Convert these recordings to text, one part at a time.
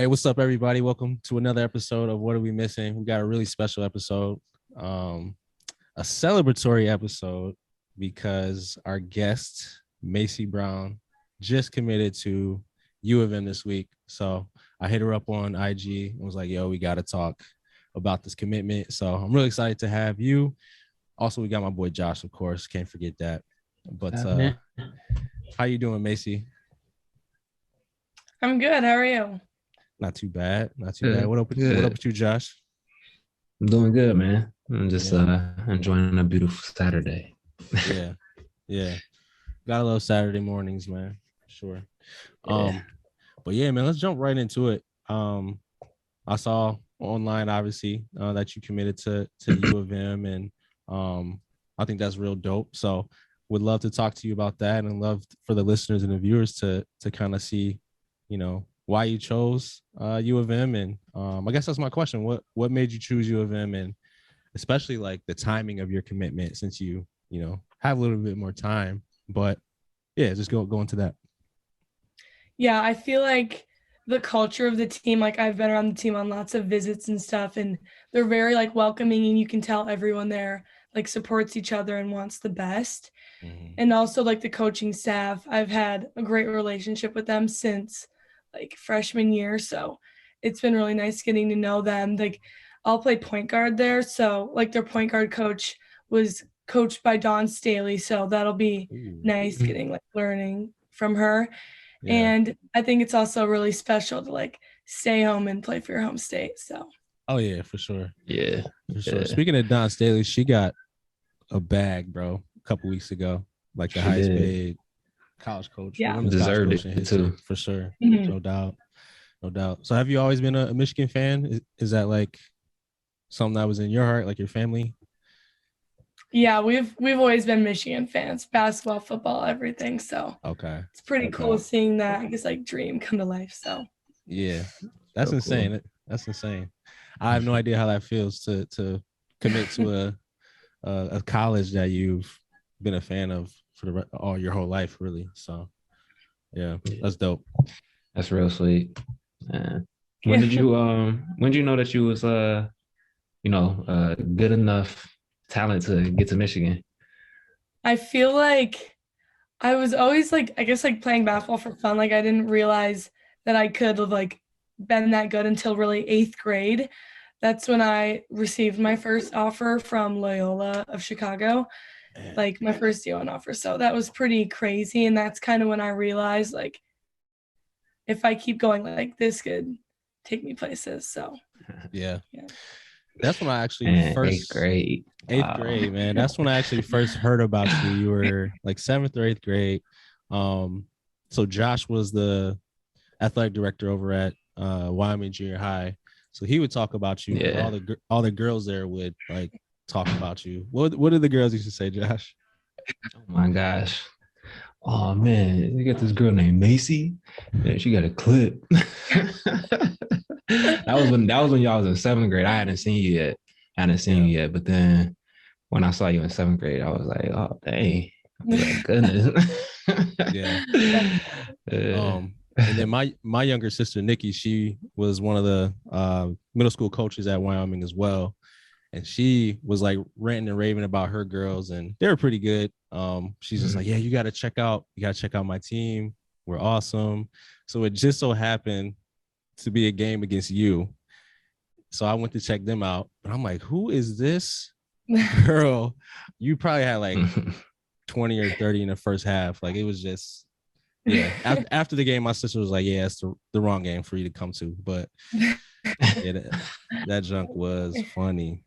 what's up, everybody? Welcome to another episode of What Are We Missing? We got a really special episode, a celebratory episode, because our guest, Macy Brown, just committed to U of M this week. So I hit her up on IG and was like, yo, we got to talk about this commitment. So I'm really excited to have you. Also, we got my boy Josh, of course. Can't forget that. But how you doing, Macy? I'm good. How are you? Not too bad. Not too bad. What up with you, Josh? I'm doing good, man. I'm just enjoying a beautiful Saturday. Yeah. Gotta love Saturday mornings, man. Sure. But yeah, man, let's jump right into it. I saw online, obviously, that you committed to U of M, and I think that's real dope. So would love to talk to you about that, and love for the listeners and the viewers to kind of see, why you chose U of M. And I guess that's my question. What made you choose U of M, and especially like the timing of your commitment, since you have a little bit more time. But yeah, just go into that. Yeah, I feel like the culture of the team, like I've been around the team on lots of visits and stuff, and they're very like welcoming, and you can tell everyone there like supports each other and wants the best. Mm-hmm. And also like the coaching staff, I've had a great relationship with them since like freshman year. So it's been really nice getting to know them. Like I'll play point guard there. So like their point guard coach was coached by Dawn Staley. So that'll be nice getting like learning from her. Yeah. And I think it's also really special to like stay home and play for your home state. So. Oh yeah, for sure. Yeah, for sure. Speaking of Dawn Staley, she got a bag, bro, a couple weeks ago, like the highest paid college coach. Yeah, deserved it too, for sure. Mm-hmm. No doubt. So have you always been a Michigan fan? Is that like something that was in your heart, like your family? Yeah, we've always been Michigan fans, basketball, football, everything. So okay, it's pretty cool seeing that, I guess, like dream come to life. So yeah, that's insane. Cool. That's insane. I have no idea how that feels to commit to a college that you've been a fan of for all your whole life, really. So yeah, that's dope. That's real sweet. When did you know that you was good enough talent to get to Michigan? I feel like I was always like, I guess like playing basketball for fun. Like I didn't realize that I could have like been that good until really 8th grade. That's when I received my first offer from Loyola of Chicago, like my first D1 offer. So that was pretty crazy. And that's kind of when I realized like, if I keep going, like this could take me places. So yeah. That's when I actually first 8th grade, man. That's when I actually first heard about you. You were like 7th or 8th grade. So Josh was the athletic director over at Wyoming Junior High. So he would talk about you. Yeah. All the girls there would like talk about you. What did the girls used to say, Josh? Oh my gosh. Oh man, you got this girl named Macy. Yeah, she got a clip. that was when y'all was in 7th grade. I hadn't seen you yet. But then when I saw you in 7th grade, I was like, oh dang. Like, goodness. Yeah. And then my younger sister Nikki, she was one of the middle school coaches at Wyoming as well. And she was like ranting and raving about her girls, and they were pretty good. She's just like, yeah, you got to check out my team. We're awesome. So it just so happened to be a game against you. So I went to check them out, but I'm like, who is this girl? You probably had like 20 or 30 in the first half. Like it was just, yeah. After the game, my sister was like, yeah, it's the wrong game for you to come to. But yeah, that junk was funny.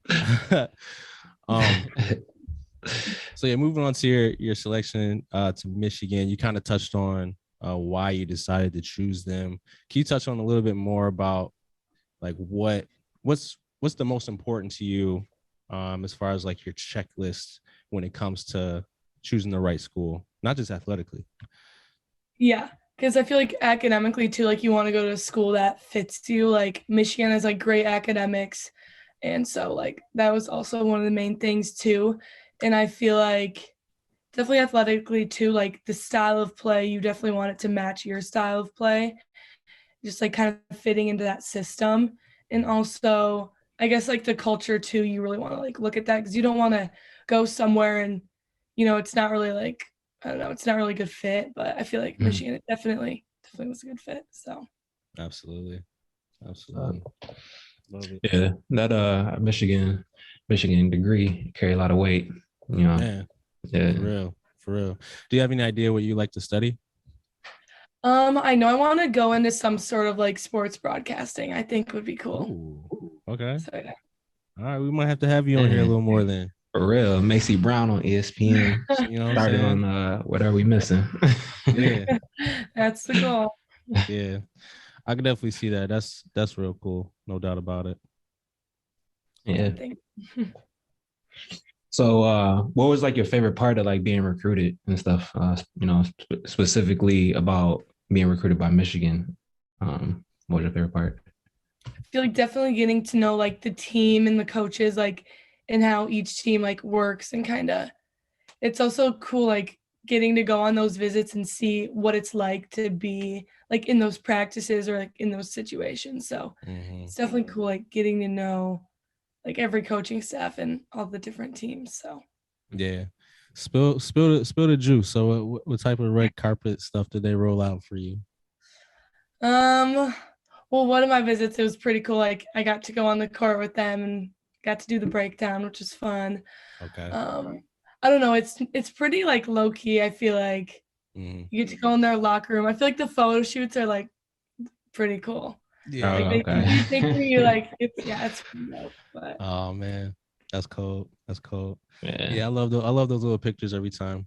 So yeah, moving on to your selection to Michigan, you kind of touched on why you decided to choose them. Can you touch on a little bit more about like what's the most important to you as far as like your checklist when it comes to choosing the right school, not just athletically? Yeah, because I feel like academically too, like you want to go to a school that fits you. Like Michigan has like great academics, and so like that was also one of the main things too. And I feel like definitely athletically too, like the style of play, you definitely want it to match your style of play. just like kind of fitting into that system. And also, I guess like the culture too, you really want to like look at that because you don't want to go somewhere and, it's not really like, I don't know, it's not really a good fit. But I feel like Michigan, it definitely was a good fit. So Absolutely. Love it. Yeah, that Michigan degree carry a lot of weight. Man, Yeah. For real. Do you have any idea what you like to study? I know I want to go into some sort of like sports broadcasting. I think would be cool. Ooh, okay. So, yeah. All right, we might have to have you on here a little more then. For real, Macy Brown on ESPN. You know what I'm Started saying? on What Are We Missing? Yeah, That's the goal. yeah. I can definitely see that. That's real cool, no doubt about it. Yeah. So, what was like your favorite part of like being recruited and stuff? Specifically about being recruited by Michigan. What was your favorite part? I feel like definitely getting to know like the team and the coaches, like, and how each team like works, and kind of, it's also cool like getting to go on those visits and see what it's like to be like in those practices or like in those situations. So it's definitely cool like getting to know like every coaching staff and all the different teams. So yeah, spill the juice. So what type of red carpet stuff did they roll out for you? Well, one of my visits, it was pretty cool. Like I got to go on the court with them and got to do the breakdown, which was fun. Okay. I don't know. It's pretty like low key. I feel like you get to go in their locker room. I feel like the photo shoots are like pretty cool. Yeah. Like, okay. they think you like it's dope, but oh man, that's cold. Yeah. I love those little pictures every time.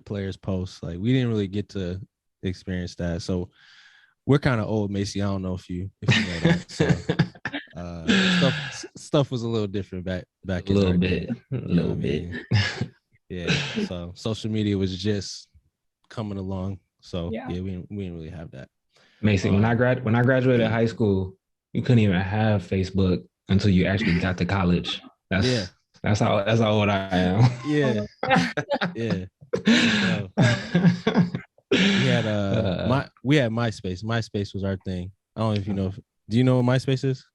Players post. Like we didn't really get to experience that, so we're kind of old, Macy. I don't know if you know that. So stuff was a little different back a in little our bit, day. a little bit. Yeah. So social media was just coming along. So yeah, we didn't really have that. Macy, when I graduated high school, you couldn't even have Facebook until you actually got to college. That's how old I am. Yeah. Yeah. So, we had MySpace. MySpace was our thing. I don't know if you know. Do you know what MySpace is?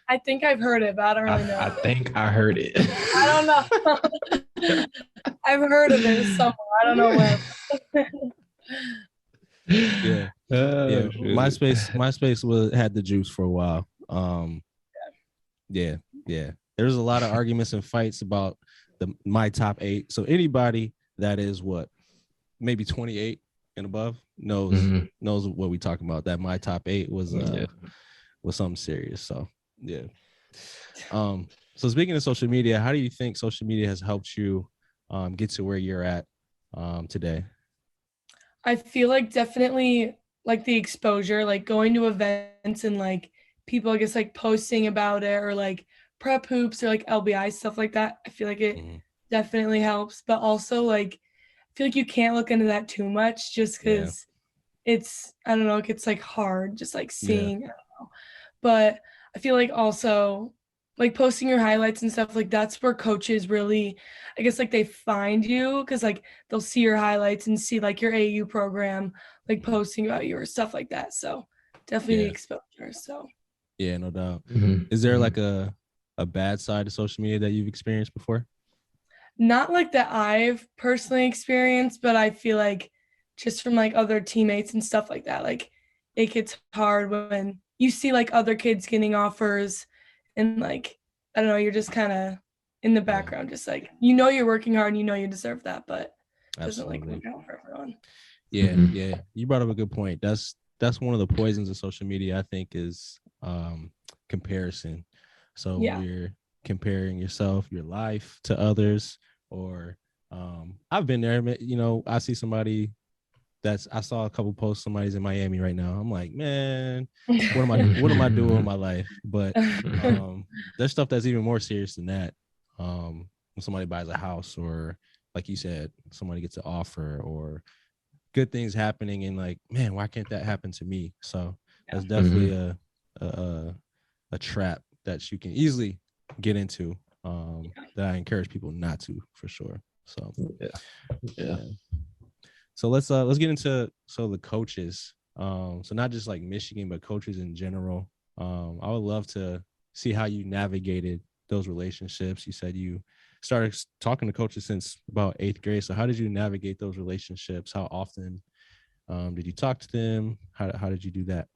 I think I've heard it, but I don't really know. I think I heard it. I don't know. I've heard of it somewhere. I don't know where. Yeah. MySpace had the juice for a while. Yeah. There was a lot of arguments and fights about my top 8. So anybody that is maybe 28 and above knows what we talking about. That my top 8 was something serious. So yeah. So speaking of social media, how do you think social media has helped you get to where you're at today? I feel like definitely like the exposure, like going to events and like people, I guess, like posting about it, or like prep hoops or like LBI stuff like that. I feel like it definitely helps, but also like I feel like you can't look into that too much just because it's, I don't know, it gets like hard just like seeing, I don't know. But I feel like also like posting your highlights and stuff, like that's where coaches really, I guess, like they find you, because like they'll see your highlights and see like your AU program like posting about you or stuff like that. So definitely the exposure. So yeah, no doubt. Is there like a bad side of social media that you've experienced before? Not like that I've personally experienced, but I feel like just from like other teammates and stuff like that, like it gets hard when you see like other kids getting offers, and like, I don't know, you're just kind of in the background, just like, you're working hard and you deserve that, but it doesn't like work out for everyone. Yeah. You brought up a good point. That's one of the poisons of social media, I think, is comparison. So you're comparing yourself, your life to others, or I've been there. I see somebody I saw a couple posts. Somebody's in Miami right now. I'm like, man, what am I doing with my life? But there's stuff that's even more serious than that. When somebody buys a house, or like you said, somebody gets an offer, or good things happening, and like, man, why can't that happen to me? So that's definitely a trap that you can easily get into. That I encourage people not to, for sure. So yeah. So let's get into the coaches. So not just like Michigan, but coaches in general. I would love to see how you navigated those relationships. You said you started talking to coaches since about 8th grade. So how did you navigate those relationships? How often did you talk to them? How did you do that?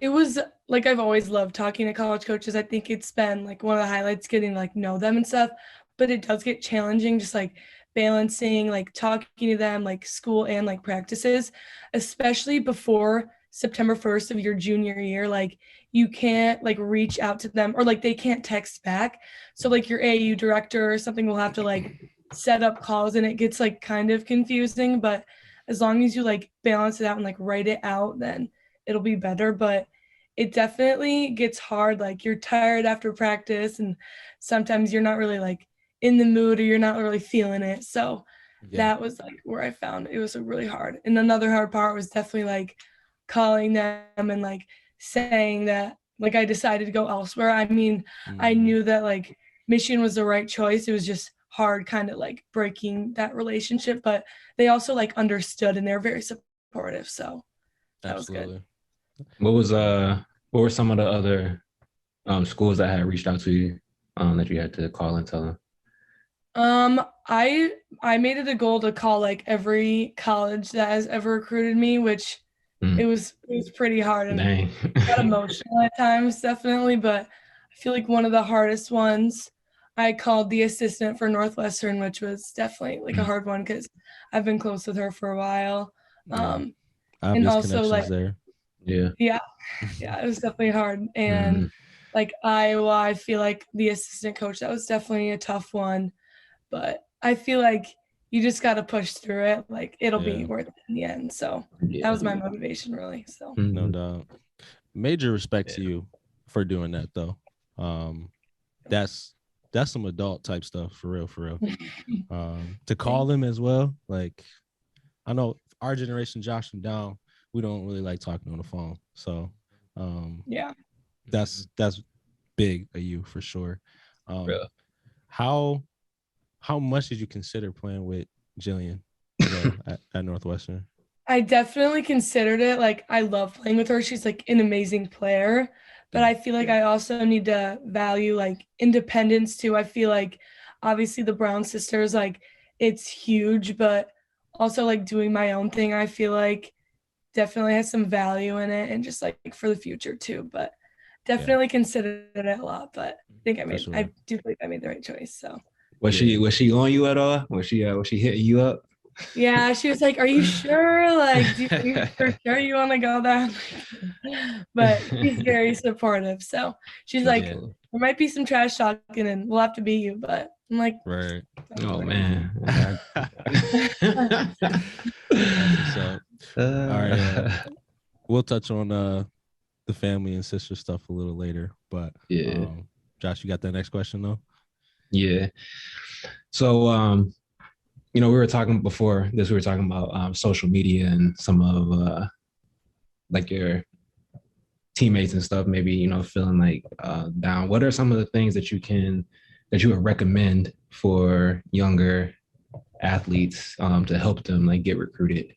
It was like I've always loved talking to college coaches. I think it's been like one of the highlights getting to like know them and stuff, but it does get challenging just like balancing like talking to them like school and like practices, especially before September 1st of your junior year. Like you can't like reach out to them or like they can't text back. So like your AU director or something will have to like set up calls and it gets like kind of confusing, but as long as you like balance it out and like write it out, then it'll be better. But it definitely gets hard. Like you're tired after practice and sometimes you're not really like in the mood or you're not really feeling it. So Yeah. that was like where I found it was really hard. And another hard part was definitely like calling them and like saying that like I decided to go elsewhere. I mean, I knew that like Michigan was the right choice. It was just hard kind of like breaking that relationship, but they also like understood and they're very supportive. So that was good. Absolutely. What were some of the other schools that had reached out to you that you had to call and tell them? I made it a goal to call like every college that has ever recruited me, which it was pretty hard and Dang. got emotional at times, definitely. But I feel like one of the hardest ones, I called the assistant for Northwestern, which was definitely like a hard one because I've been close with her for a while. Yeah. And Obvious also like connections there. Yeah. yeah, it was definitely hard. And like Iowa, I feel like the assistant coach, that was definitely a tough one. But I feel like you just got to push through it. Like it'll be worth it in the end. So that was my motivation, really. So No doubt. Major respect to you for doing that, though. That's some adult type stuff for real, for real. To call them as well, like I know our generation, Josh and down, we don't really like talking on the phone. So yeah, that's big of you for sure. Real. How much did you consider playing with Jillian though at Northwestern? I definitely considered it. Like I love playing with her. She's like an amazing player. But I feel like I also need to value like independence too. I feel like obviously the Brown sisters, like it's huge, but also like doing my own thing, I feel like definitely has some value in it and just like for the future too. But definitely considered it a lot. But I think I do think I made the right choice. So Was she on you at all? Was she hitting you up? yeah, she was like, "Are you sure? Like, do you for sure you want to go there?" But she's very supportive. So she's like, "There might be some trash talking, and we'll have to beat you." But I'm like, right. Oh man. So, all right. We'll touch on the family and sister stuff a little later. But Josh, you got that next question though? Yeah. So we were talking before this, we were talking about social media and some of like your teammates and stuff, maybe, feeling like down. What are some of the things that you would recommend for younger athletes to help them like get recruited?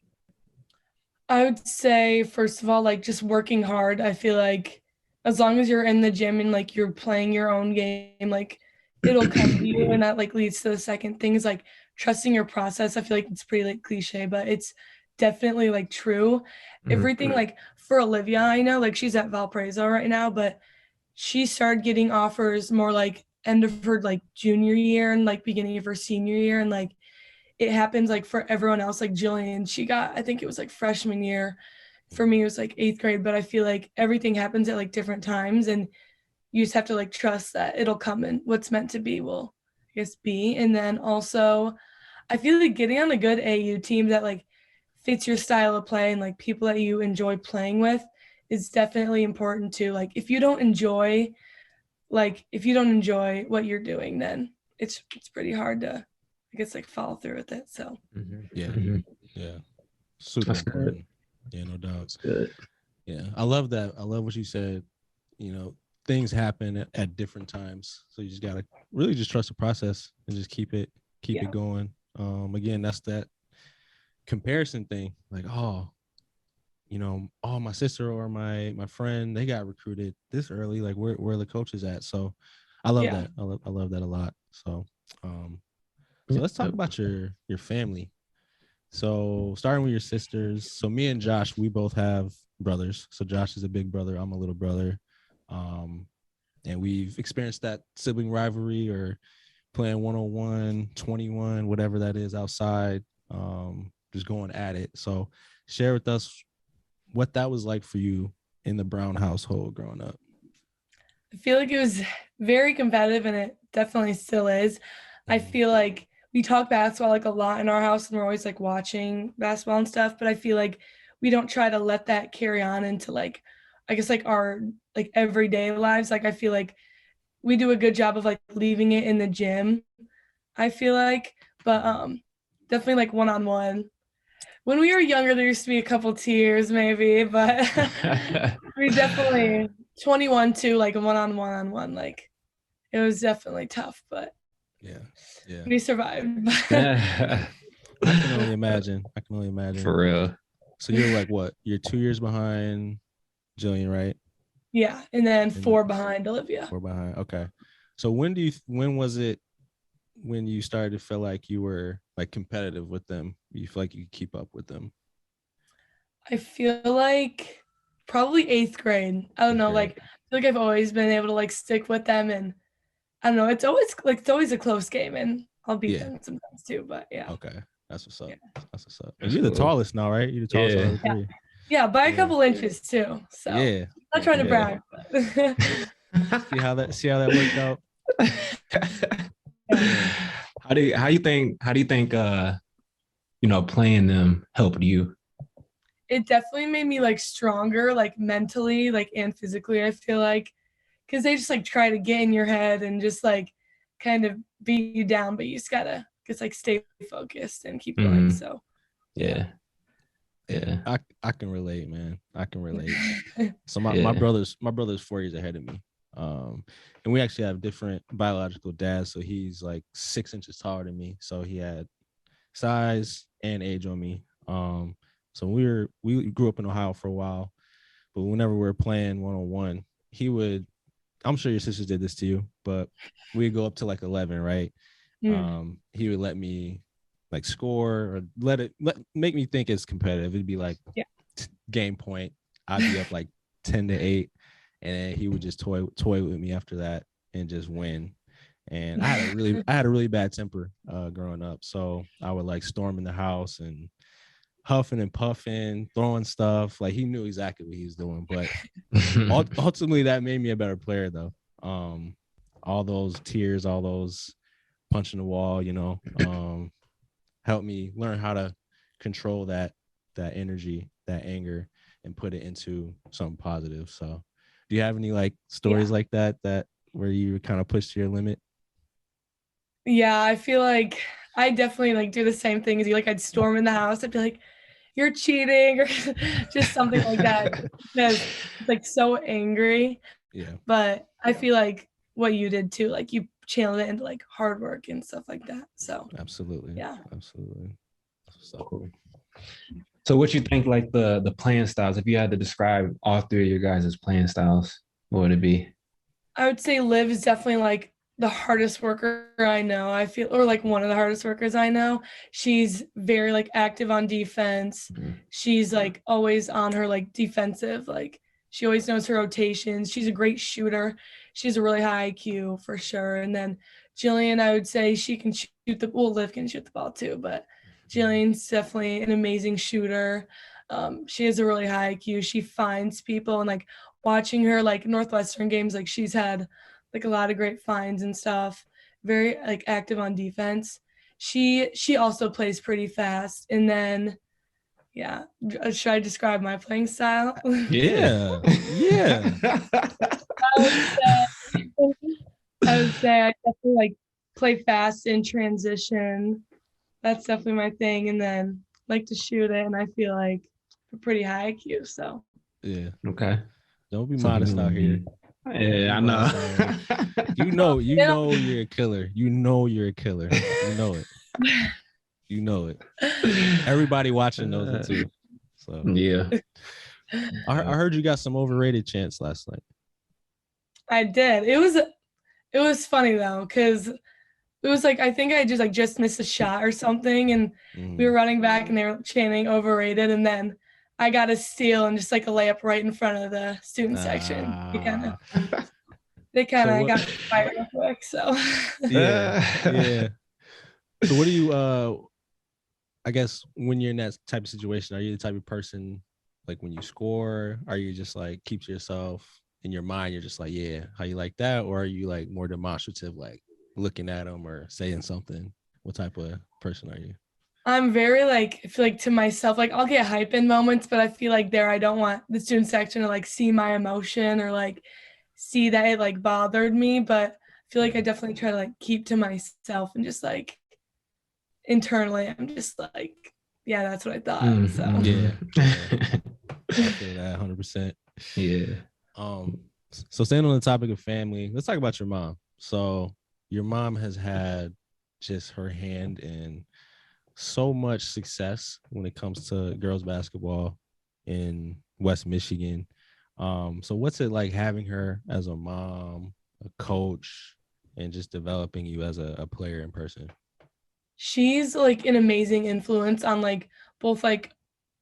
I would say, first of all, like just working hard. I feel like as long as you're in the gym and like you're playing your own game, like it'll come to you. And that like leads to the second thing is like trusting your process. I feel like it's pretty like cliche, but it's definitely like true. Everything like for Olivia, I know like she's at Valparaiso right now, but she started getting offers more like end of her like junior year and like beginning of her senior year. And like it happens like for everyone else, like Jillian, she got, I think it was like freshman year. For me, it was like 8th grade, but I feel like everything happens at like different times and you just have to like trust that it'll come and what's meant to be will, I guess, be. And then also, I feel like getting on a good AU team that like fits your style of play and like people that you enjoy playing with is definitely important too. Like if you don't enjoy what you're doing, then it's pretty hard to, I guess, like follow through with it. So Yeah, super That's important. good. Yeah, no doubt. That's good. Yeah, I love that. I love what you said. Things happen at different times, so you just gotta really just trust the process and just keep it going. Again, that's that comparison thing. Like, oh, oh, my sister or my friend, they got recruited this early. Like where the coaches at? So I love that. I love that a lot. So let's talk about your family. So starting with your sisters. So me and Josh, we both have brothers. So Josh is a big brother. I'm a little brother. And we've experienced that sibling rivalry or playing 101, 21, whatever that is outside, just going at it. So share with us what that was like for you in the Brown household growing up. I feel like it was very competitive, and it definitely still is. I feel like we talk basketball like a lot in our house, and we're always like watching basketball and stuff, but I feel like we don't try to let that carry on into like, I guess, like our like everyday lives. Like I feel like we do a good job of like leaving it in the gym, I feel like, but definitely like one-on-one. When we were younger, there used to be a couple tears maybe, but we definitely 21 to like one-on-one, like it was definitely tough, but yeah, we survived. I can only imagine. For real. So you're like what? You're 2 years behind Jillian, right? Yeah, and then 4 behind Olivia. 4 behind. Okay. So when was it when you started to feel like you were like competitive with them? You feel like you could keep up with them? I feel like probably 8th grade. I don't know, like I feel like I've always been able to like stick with them, and I don't know, it's always a close game, and I'll beat them sometimes too, but yeah. Okay. That's what's up. Yeah. That's what's up. And you're the tallest now, right? You're the tallest out of the 3. Yeah, by a couple inches too. So yeah. I'm not trying to brag. see how that worked out. How do you think playing them helped you? It definitely made me like stronger, like mentally, like and physically, I feel like, because they just like try to get in your head and just like kind of beat you down, but you just gotta just like stay focused and keep going. So yeah. I can relate, man. I can relate. So my brother's 4 years ahead of me. And we actually have different biological dads. So he's like 6 inches taller than me. So he had size and age on me. So we grew up in Ohio for a while, but whenever we were playing 1-on-1, I'm sure your sisters did this to you, but we'd go up to like 11, right? He would let me like score or make me think it's competitive. It'd be like game point. I'd be up like 10-8, and then he would just toy with me after that and just win. And I had a really bad temper growing up, so I would like storm in the house and huffing and puffing, throwing stuff. Like he knew exactly what he was doing, but ultimately that made me a better player though. All those tears, all those punching the wall, helped me learn how to control that energy, that anger, and put it into something positive. So do you have any like stories like that where you kind of pushed to your limit? Yeah, I feel like I definitely like do the same thing as you. Like I'd storm in the house. I'd be like, "You're cheating," or just something like that. Because it's like so angry. Yeah. But I feel like what you did too, like you channeled it into like hard work and stuff like that. So absolutely. Yeah. Absolutely. So cool. So what you think like the playing styles, if you had to describe all 3 of your guys' playing styles, what would it be? I would say Liv is definitely like the hardest worker I know. I feel, or like one of the hardest workers I know. She's very like active on defense. She's like always on her like defensive, like she always knows her rotations. She's a great shooter. She's a really high IQ for sure. And then Jillian, I would say she can shoot Liv can shoot the ball too, but Jillian's definitely an amazing shooter. She has a really high IQ. She finds people, and like watching her like Northwestern games, like she's had like a lot of great finds and stuff. Very like active on defense. She also plays pretty fast. And then should I describe my playing style? Yeah. I would say I definitely like play fast in transition. That's definitely my thing. And then like to shoot it, and I feel like a pretty high IQ. So yeah. Okay. Don't be modest out here. Yeah, I know. You know you're a killer. You know you're a killer. You know it. You know it. Everybody watching knows it too. So yeah. I heard you got some overrated chants last night. I did. It was funny though, because it was like I think I just missed a shot or something, and we were running back and they were chanting overrated, and then I got a steal and just like a layup right in front of the student section. They kind of got fired real quick. So yeah. So what do you I guess when you're in that type of situation, are you the type of person like when you score, are you just like keep to yourself in your mind? You're just like, yeah, how you like that? Or are you like more demonstrative, like looking at them or saying something? What type of person are you? I'm very like, I feel like to myself, like I'll get hype in moments, but I feel like there I don't want the student section to like see my emotion or like see that it like bothered me. But I feel like I definitely try to like keep to myself and just like internally, I'm just like, yeah, that's what I thought. So yeah. I feel that 100%. Yeah. So staying on the topic of family, let's talk about your mom. So your mom has had just her hand in so much success when it comes to girls basketball in West Michigan. So what's it like having her as a mom, a coach, and just developing you as a player in person? she's like an amazing influence on like both like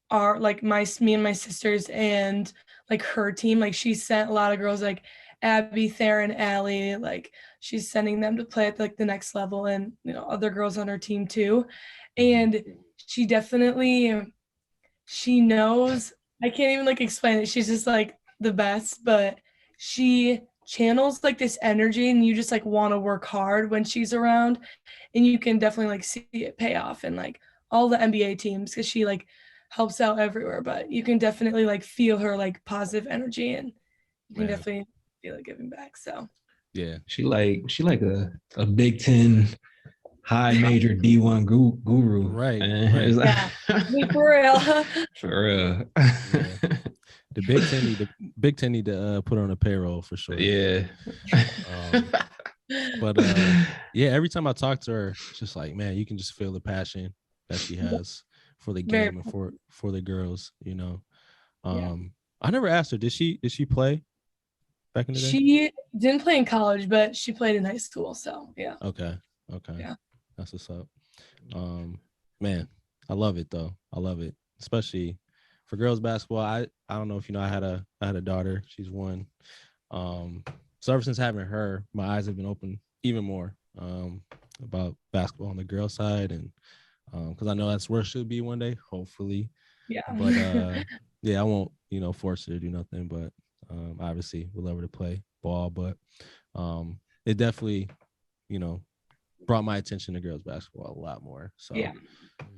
our like me and my sisters and like her team. Like she sent a lot of girls like Abby, Theron, Allie, like she's sending them to play at like the next level, and you know other girls on her team too. And she definitely she knows, I can't even like explain it. She's just like the best, but she channels like this energy and you just like want to work hard when she's around, and you can definitely like see it pay off in like all the NBA teams because she like helps out everywhere, but you can definitely like feel her like positive energy, and you can definitely feel it giving back. So yeah, she like a Big Ten high major D1 guru. right. Yeah, for real. For real. Yeah. The Big Ten need to put on a payroll for sure. Yeah. But yeah, every time I talk to her, it's just like, man, you can just feel the passion that she has for the game and for the girls, you know. I never asked her, did she play back in the day? She didn't play in college, but she played in high school. So yeah. Okay. Yeah. That's what's up. Man, I love it though. I love it, especially for girls basketball. I don't know if you know, I had a daughter. She's one. So ever since having her, my eyes have been open even more about basketball on the girl side, and because I know that's where it should be one day, hopefully. Yeah. But yeah, I won't force her to do nothing, but obviously we'll love her to play ball. But it definitely brought my attention to girls basketball a lot more. So yeah,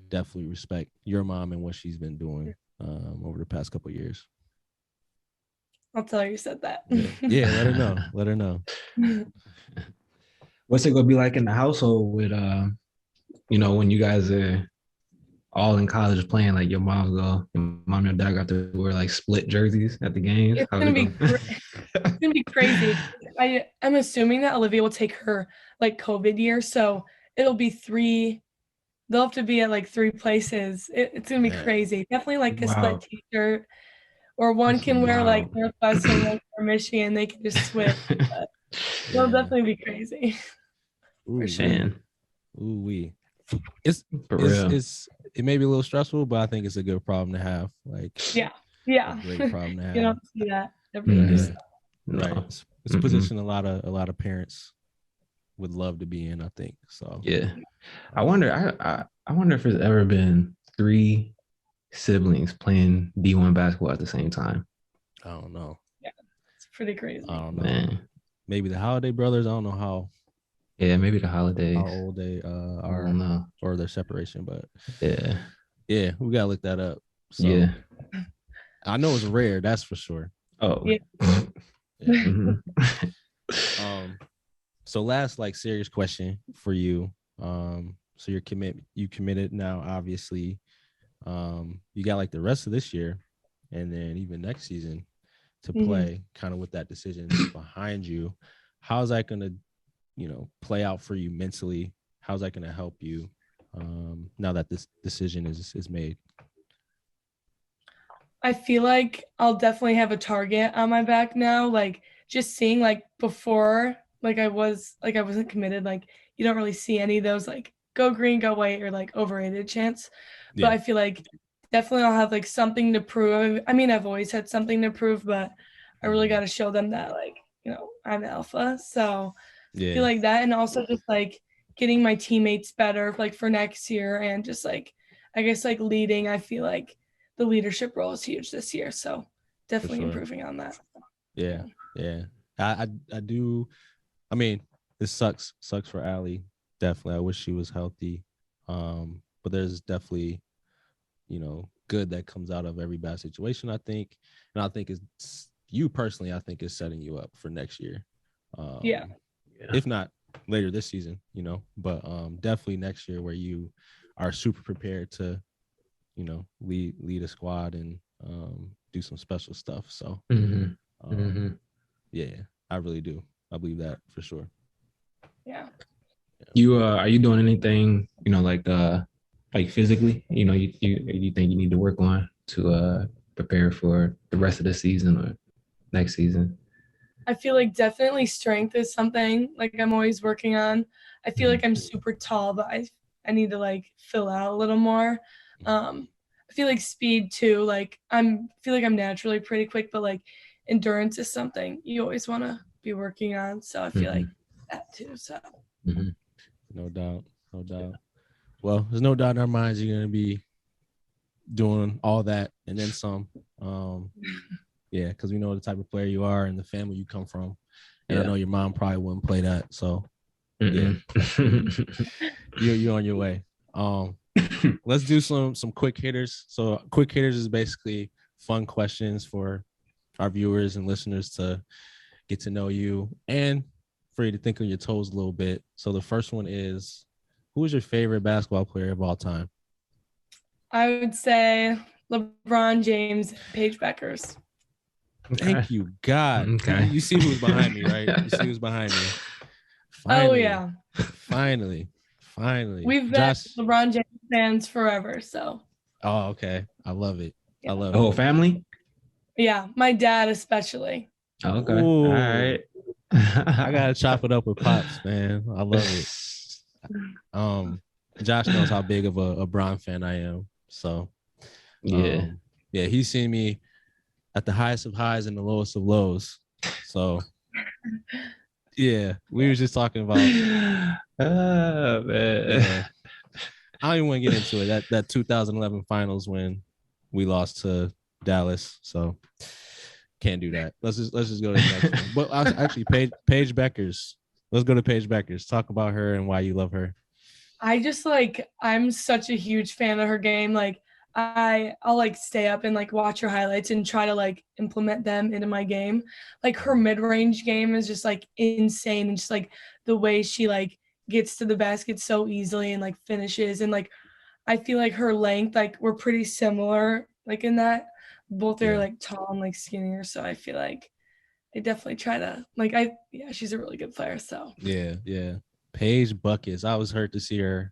definitely respect your mom and what she's been doing over the past couple of years. I'll tell her you said that. Yeah, let her know. Let her know. What's it gonna be like in the household with when you guys are all in college playing, like your mom and your dad got to wear like split jerseys at the games? It's gonna be it's gonna be crazy. I'm assuming that Olivia will take her like COVID year, so it'll be three. They'll have to be at like three places. It's gonna be crazy. Definitely like a split t-shirt, or one can wear like Northwestern, one for Michigan. They can just switch. But it'll definitely be crazy. For sure. Man. Ooh wee. It may be a little stressful, but I think it's a good problem to have. Like yeah. A great problem to have. You don't see that everywhere. So. Right. It's a position a lot of parents would love to be in, I think. So yeah. I wonder if there's ever been 3 siblings playing D1 basketball at the same time. I don't know. Yeah, it's pretty crazy. I don't know. Man. Maybe the Holiday brothers. I don't know how. Yeah, maybe the Holidays. How old they are, or their separation, but yeah, we gotta look that up. So, yeah, I know it's rare. That's for sure. Oh, yeah. So last serious question for you. So you committed now, obviously. You got the rest of this year and then even next season to play, kind of with that decision behind you. How's that gonna, play out for you mentally? How's that gonna help you now that this decision is made? I feel like I'll definitely have a target on my back now. Like just seeing like before, like I wasn't committed. Like you don't really see any of those like go green, go white or like overrated chants. But Yeah, I feel like definitely I'll have like something to prove. I mean, I've always had something to prove, but I really got to show them that like, I'm alpha. So I feel yeah, like that. And also just like getting my teammates better like for next year and just like, I guess like leading, I feel like the leadership role is huge this year. So for definitely sure. improving on that. Yeah, yeah. I do. I mean, this sucks for Allie. Definitely, I wish she was healthy. But there's definitely, good that comes out of every bad situation. I think, and I think it's you personally. I think is setting you up for next year. Yeah. If not later this season, but definitely next year where you are super prepared to, lead a squad and do some special stuff. So, yeah, I really do. I believe that for sure. Yeah. You are you doing anything, like physically, you think you need to work on to prepare for the rest of the season or next season? I feel like definitely strength is something like I'm always working on. I feel like I'm super tall, but I need to like fill out a little more. I feel like speed too. Like feel like I'm naturally pretty quick, but like endurance is something you always want to be working on. So I feel like that too. So No doubt. No doubt. Well, there's no doubt in our minds you're going to be doing all that and then some. Yeah, because we know the type of player you are and the family you come from. And I know your mom probably wouldn't play that. So, yeah, you're on your way. Let's do some quick hitters. So, quick hitters is basically fun questions for our viewers and listeners to get to know you and for you to think on your toes a little bit. So, the first one is, who is your favorite basketball player of all time? I would say LeBron James, Paige Beckers. Okay. Thank you, God. Okay. You see who's behind me, right? You see who's behind me. Finally, Oh yeah. finally. We've been Josh. LeBron James fans forever. So Oh, okay. I love it. yeah. I love The whole it. family? Yeah, my dad especially. Okay. Ooh, All right. I gotta chop it up with pops, man. I love it. Josh knows how big of a Bron fan I am. So Yeah. yeah, he's seen me at the highest of highs and the lowest of lows. So yeah, we were just talking about Man. yeah. I don't even want to get into it. That 2011 finals when we lost to Dallas. So can't do that. Let's just go to the next one. But actually, Paige Beckers. Let's go to Paige Beckers. Talk about her and why you love her. I just like I'm such a huge fan of her game. Like I'll like stay up and like watch her highlights and try to like implement them into my game. Like her mid-range game is just like insane and just like the way she like gets to the basket so easily and like finishes and like I feel like her length like we're pretty similar like in that both are like tall and like skinnier so I feel like I definitely try to like she's a really good player so Yeah. Paige buckets. I was hurt to see her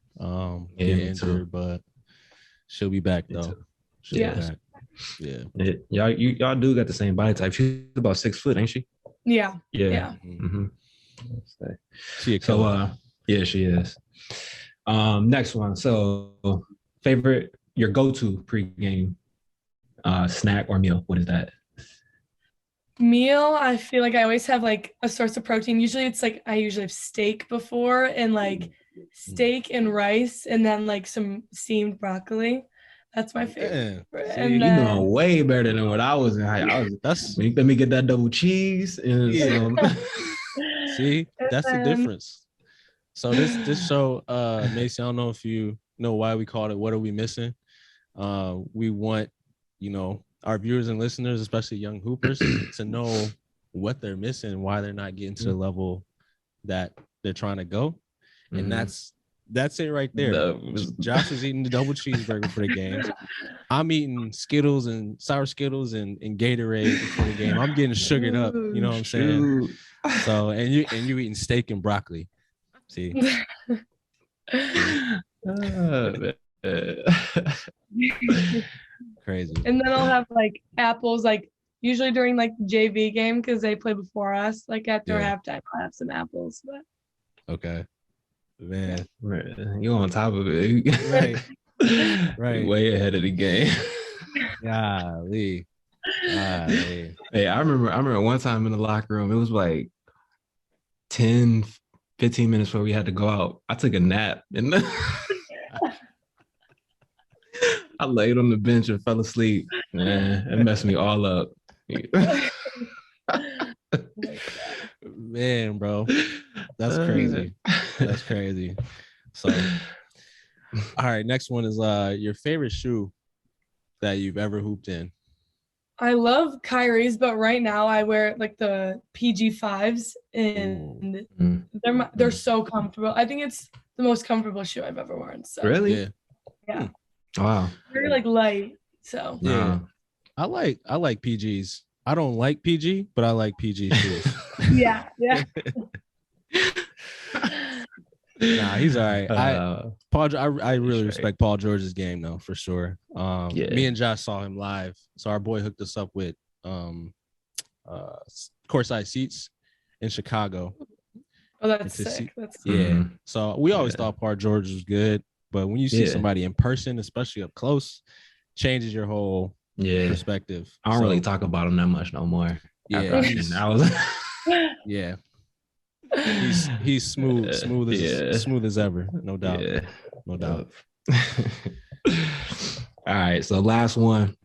get injured, but she'll be back though. She'll be back. Yeah. Y'all do got the same body type. She's about 6 foot, ain't she? Yeah. Mm-hmm. She yeah, she is. Next one. So your go-to pregame snack or meal. What is that? Meal, I feel like I always have like a source of protein. Usually it's like I usually have steak before and like steak and rice and then like some steamed broccoli. That's my favorite. See, you're doing way better than what I was in high. Let me get that double cheese and some. See, that's the difference. So this show, Macy, I don't know if you know why we called it What Are We Missing? We want, our viewers and listeners, especially young hoopers, to know what they're missing, why they're not getting to the level that they're trying to go. And that's it right there. Josh is eating the double cheeseburger for the game. I'm eating Skittles and sour Skittles and Gatorade for the game. I'm getting sugared up. You know what I'm saying? So and you eating steak and broccoli. See. Crazy. And then I'll have like apples, like usually during like the JV game because they play before us. Like at their halftime, I'll have some apples. But Okay. Man. You on top of it. Right. Way ahead of the game. Golly. Hey, I remember one time in the locker room, it was like 10, 15 minutes before we had to go out. I took a nap and I laid on the bench and fell asleep. Man, it messed me all up. Man, bro. That's crazy. That's crazy. So all right, next one is your favorite shoe that you've ever hooped in. I love Kyrie's, but right now I wear like the PG5s, and they're so comfortable. I think it's the most comfortable shoe I've ever worn. So Really? Yeah. Wow. Very like light. So yeah. I like PGs. I don't like PG, but I like PG shoes. Yeah. Nah, he's all right. I really respect Paul George's game though, for sure. Me and Josh saw him live, so our boy hooked us up with courtside seats in Chicago. Oh, that's sick. So we always thought Paul George was good, but when you see somebody in person, especially up close, changes your whole perspective. I don't really talk about him that much no more. Yeah. He's smooth as ever, no doubt. No doubt. All right, so last one.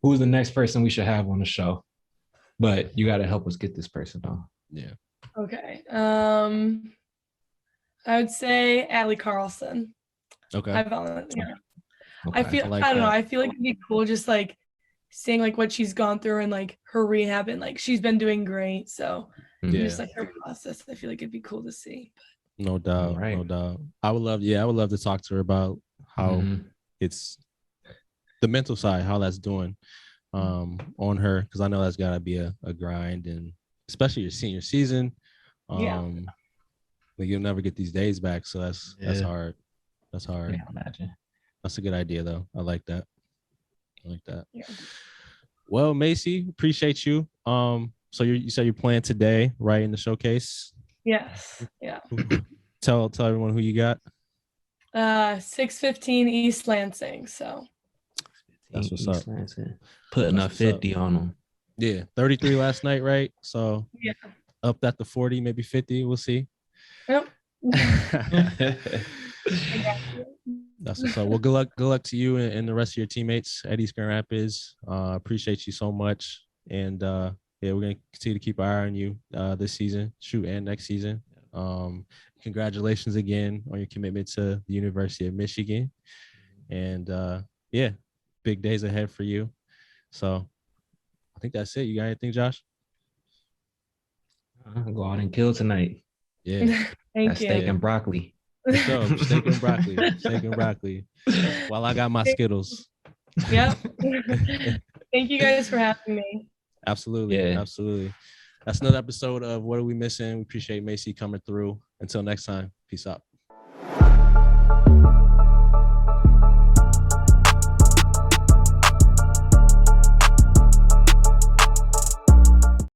Who's the next person we should have on the show? But you got to help us get this person on. Yeah. Okay. I would say Allie Carlson. Okay. I feel I don't know. I feel like it'd be cool just like seeing like what she's gone through and like her rehab, and like she's been doing great. So just like her process, I feel like it'd be cool to see. No doubt. No doubt. I would love to talk to her about how it's the mental side, how that's doing on her, because I know that's gotta be a grind, and especially your senior season. Like you'll never get these days back. So that's hard. That's hard. Yeah, imagine. That's a good idea though. I like that. Yeah. Well, Macy, appreciate you. So you said you're playing today, right, in the showcase? Yes. Yeah. Tell everyone who you got. 6:15 East Lansing. So that's what's up. Putting a 50 on them. Yeah, 33 last night, right? So up at the 40, maybe 50. We'll see. Yep. That's what's up. Well, good luck to you and the rest of your teammates at East Grand Rapids. Appreciate you so much, and we're gonna continue to keep our eye on you this season, and next season. Congratulations again on your commitment to the University of Michigan, and big days ahead for you. So I think that's it. You got anything, Josh? I'll go out and kill tonight. Yeah. Thank you. Steak and broccoli. So, steak and broccoli. While I got my Skittles. Yep. Thank you guys for having me. Absolutely. Yeah. Absolutely. That's another episode of What Are We Missing? We appreciate Macy coming through. Until next time, peace out.